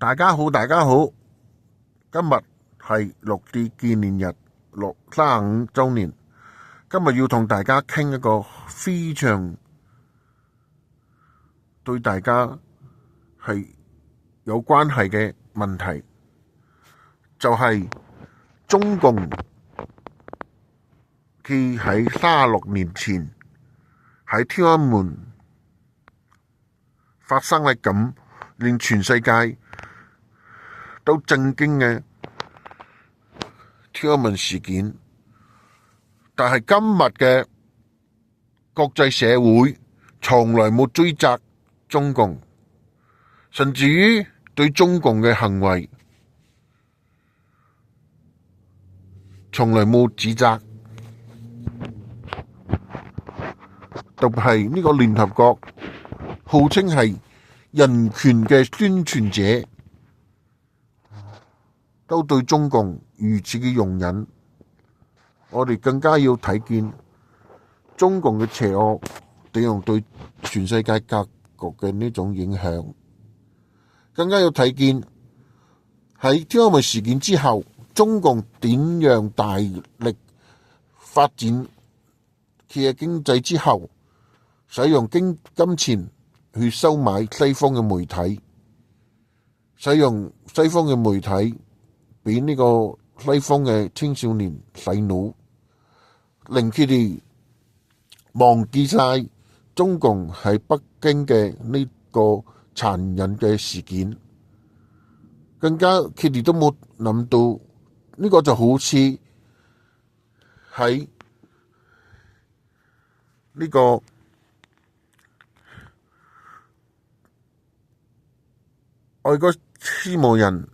大家好，大家好。今日係六四紀念日35周年。今日要同大家傾一個非常對大家係有關係嘅問題，就係中共佢喺36年前喺天安門發生咗咁令全世界都震驚嘅天安門事件，但係今日嘅國際社會從來冇追責中共，甚至於對中共嘅行為從來冇指責。特別係呢個聯合國號稱係人權嘅宣傳者，都對中共如此嘅容忍，我哋更加要睇見中共嘅邪惡點樣對全世界格局嘅呢種影響，更加要睇見喺天安門事件之後，中共點樣大力發展佢嘅經濟之後，使用金錢去收買西方嘅媒體，使用西方嘅媒體俾呢個西方嘅青少年洗腦，令佢哋忘記晒中共喺北京嘅呢個殘忍嘅事件，更加佢哋都冇諗到呢個就好似喺呢個外國施務人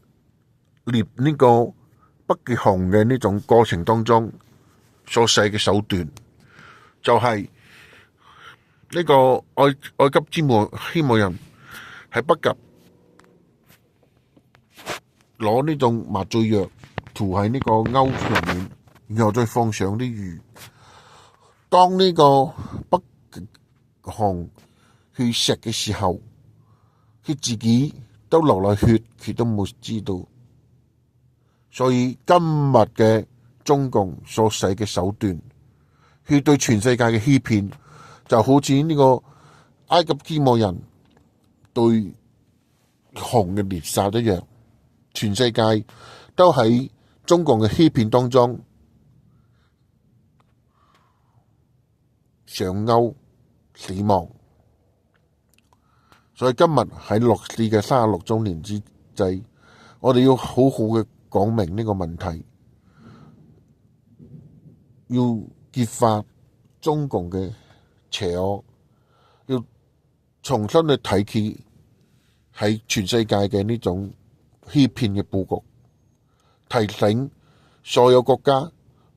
獵呢個北極熊嘅呢種過程當中所使嘅手段，就係呢個埃及施務人喺北極攞呢種麻醉藥塗喺呢個鈎上面，然後再放上啲魚。當呢個北極熊去食嘅時候，佢自己都流落血，佢都冇知道。所以今日嘅中共所使嘅手段，佢對全世界嘅欺騙，就好似呢個埃及施務人對熊嘅獵殺一樣，全世界都喺中共嘅欺騙當中上鈎死亡。所以今日喺六四嘅36周年之際，我哋要好好嘅講明呢個問題，要揭發中共嘅邪惡，要重新去睇佢喺全世界嘅呢種欺騙嘅佈局，提醒所有國家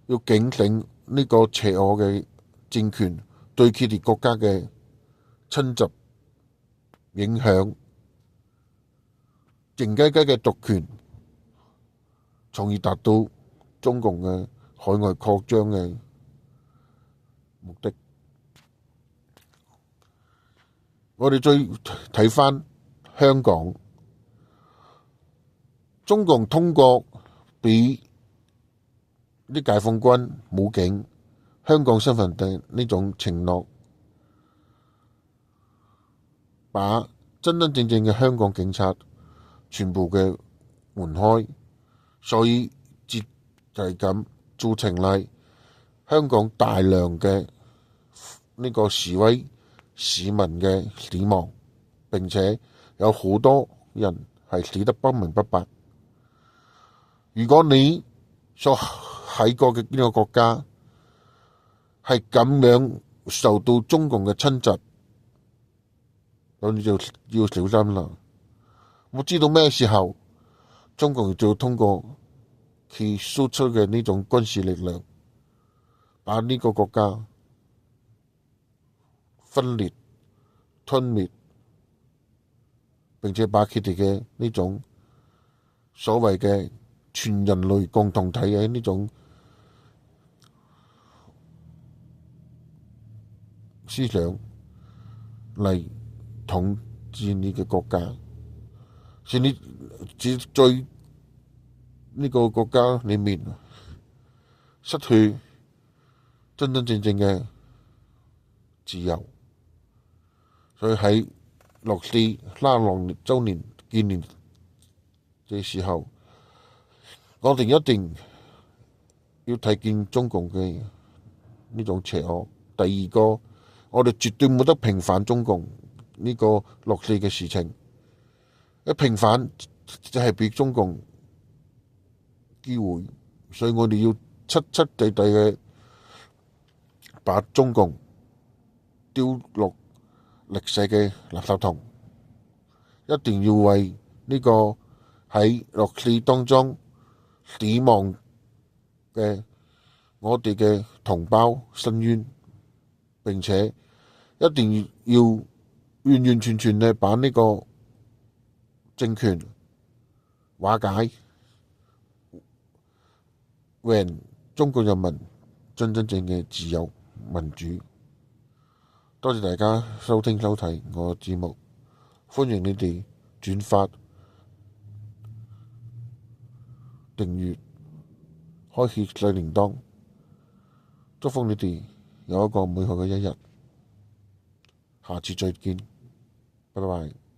要警醒呢個邪惡嘅政權對佢哋國家嘅侵襲影響，靜雞雞嘅獨權，從而達到中共嘅海外擴張嘅目的。我哋再睇返香港，中共通過俾啲解放軍武警香港身份證呢種承諾，把真真正正嘅香港警察全部嘅換開，所以就係咁造成嚟香港大量嘅呢個示威市民嘅死亡，並且有好多人係死得不明不白。如果你所喺過嘅呢個國家係咁樣受到中共嘅侵襲，咁你就要小心啦。我知道咩時候中共就通過佢輸出嘅呢種軍事力量，把呢個國家分裂吞滅，並且把佢哋嘅呢種所謂嘅全人類共同體嘅呢種思想嚟統治你嘅國家。是你在呢個國家裡面失去真真正正嘅自由。所以喺六四拉郎週年紀念嘅時候，我哋一定要睇見中共嘅呢種邪惡。第二個，我哋絕對冇得平反中共呢個六四嘅事情。一平反就係俾中共機會，所以我哋要徹徹底底嘅把中共丟落歷史嘅垃圾桶，一定要為呢個喺六四當中死亡嘅我哋嘅同胞申冤，並且一定要完完全全嘅把呢個政權瓦解，還中國人民真真正嘅自由民主。多謝大家收聽收睇我嘅節目，歡迎你哋轉發、訂閱、開啟細鈴鐺，祝福你哋有一個美好嘅一日。下次再見，拜拜。